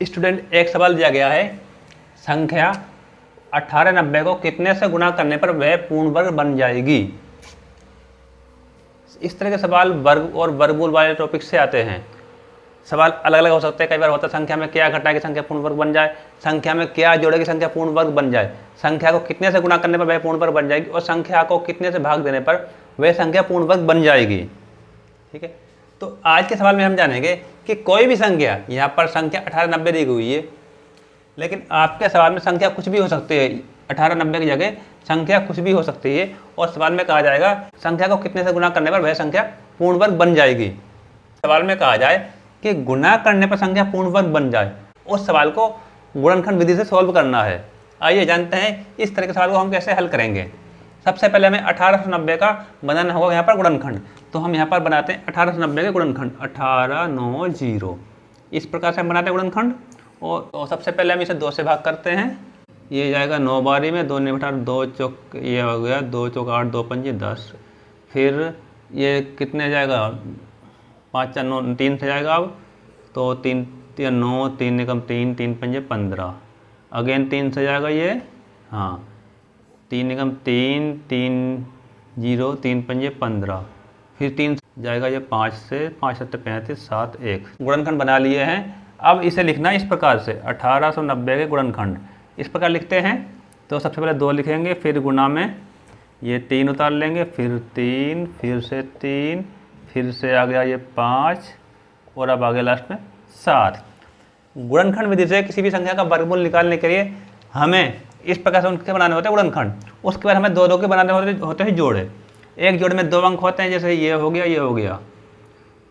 Student, एक सवाल दिया गया है, संख्या 1890 को कितने से गुणा करने पर वह पूर्ण वर्ग बन जाएगी। इस तरह के सवाल वर्ग और वर्गमूल वाले टॉपिक से आते हैं। सवाल अलग अलग हो सकते हैं। कई बार होता है संख्या में क्या घटाएगी संख्या पूर्ण वर्ग बन जाए, संख्या में क्या जोड़ेगी संख्या पूर्ण वर्ग बन जाए, संख्या को कितने से गुणा करने पर वह पूर्ण वर्ग बन जाएगी, और संख्या को कितने से भाग देने पर वह संख्या पूर्ण वर्ग बन जाएगी। ठीक है, तो आज के सवाल में हम जानेंगे कि कोई भी संख्या, यहाँ पर संख्या 1890 दी हुई है, लेकिन आपके सवाल में संख्या कुछ भी हो सकती है। 1890 की जगह संख्या कुछ भी हो सकती है, और सवाल में कहा जाएगा संख्या को कितने से गुणा करने पर वह संख्या पूर्ण वर्ग बन जाएगी। सवाल में कहा जाए कि गुणा करने पर संख्या पूर्ण वर्ग बन जाए, उस सवाल को गुणनखंड विधि से सॉल्व करना है। आइए जानते हैं इस तरह के सवाल को हम कैसे हल करेंगे। सबसे पहले हमें 1890 का बनाना होगा यहाँ पर गुणनखंड। तो हम यहाँ पर बनाते हैं 1890 के गुणनखंड 1890। इस प्रकार से हम बनाते हैं गुणनखंड। और तो सबसे पहले हम इसे 2 से भाग करते हैं। ये जाएगा 9 बारी में, 2 ने बटा 2 चौक, ये हो गया 2 चौक 8, 2 पंजे 10। फिर ये कितने जाएगा, 5 4 9 3 से जाएगा। अब तो 3 3 9, 3 निकम 3, 3 पंजे 15। अगेन 3 से जाएगा ये, हाँ 3 निकम 3, 3 0, 3 पंजे 15। फिर 3 जाएगा ये 5 से, 5 7 35, 7 1। गुणनखंड बना लिए हैं। अब इसे लिखना है इस प्रकार से, 1890 के गुणनखंड इस प्रकार लिखते हैं। तो सबसे पहले 2 लिखेंगे, फिर गुणा में ये 3 उतार लेंगे, फिर 3, फिर से 3, फिर से आ गया ये 5, और अब आगे लास्ट में 7। गुणनखंड विधि से किसी भी संख्या का वर्गमूल निकालने के लिए हमें इस प्रकार से उनके बनाने होते हैं गुणनखंड। उसके बाद हमें 2 के बनाने होते हैं जोड़े। एक जोड़े में 2 अंक होते हैं, जैसे ये हो गया, ये हो गया,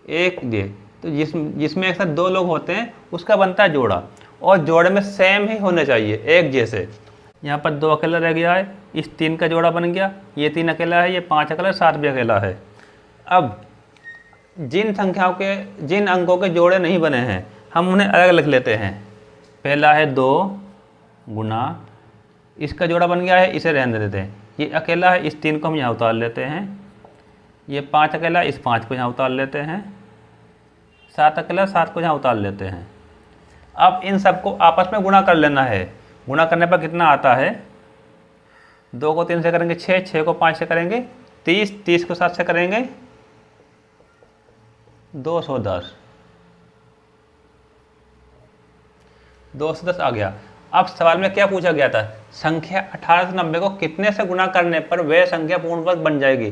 एक ये। तो जिसमें एक साथ 2 लोग होते हैं उसका बनता है जोड़ा, और जोड़े में सेम ही होने चाहिए, एक जैसे। यहाँ पर 2 अकेला रह गया है, इस 3 का जोड़ा बन गया, ये 3 अकेला है, ये 5 अकेला, 7 भी अकेला है। अब जिन संख्याओं के, जिन अंकों के जोड़े नहीं बने हैं हम उन्हें अलग लिख लेते हैं। पहला है 2 गुना, इसका जोड़ा बन गया है, इसे रहने देते हैं। ये अकेला है, इस 3 को हम यहाँ उतार लेते हैं। ये 5 अकेला, इस 5 को यहाँ उतार लेते हैं। 7 अकेला, 7 को यहाँ उतार लेते हैं। अब इन सबको आपस में गुणा कर लेना है। गुणा करने पर कितना आता है, 2 को 3 से करेंगे 6, 6 को 5 से करेंगे 30, 30 को 7 से करेंगे 210। 210 आ गया। अब सवाल में क्या पूछा गया था, संख्या 1890 को कितने से गुणा करने पर वह संख्या पूर्ण वर्ग बन जाएगी।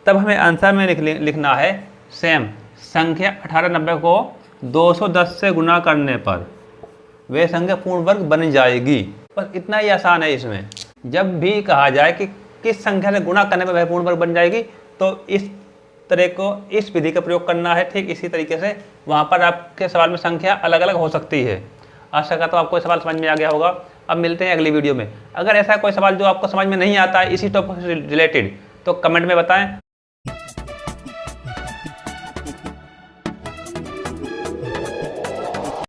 तब हमें आंसर में लिखना है सेम, संख्या 1890 को 210 से गुणा करने पर वह संख्या पूर्ण वर्ग बन जाएगी। बस इतना ही आसान है। इसमें जब भी कहा जाए कि किस संख्या से गुणा करने पर वह पूर्ण वर्ग बन जाएगी, तो इस तरह को, इस विधि का प्रयोग करना है। ठीक इसी तरीके से वहाँ पर आपके सवाल में संख्या अलग अलग हो सकती है। आशा करता हूँ आपको सवाल समझ में आ गया होगा। अब मिलते हैं अगली वीडियो में। अगर ऐसा कोई सवाल जो आपको समझ में नहीं आता है इसी टॉपिक से रिलेटेड, तो कमेंट में बताएं।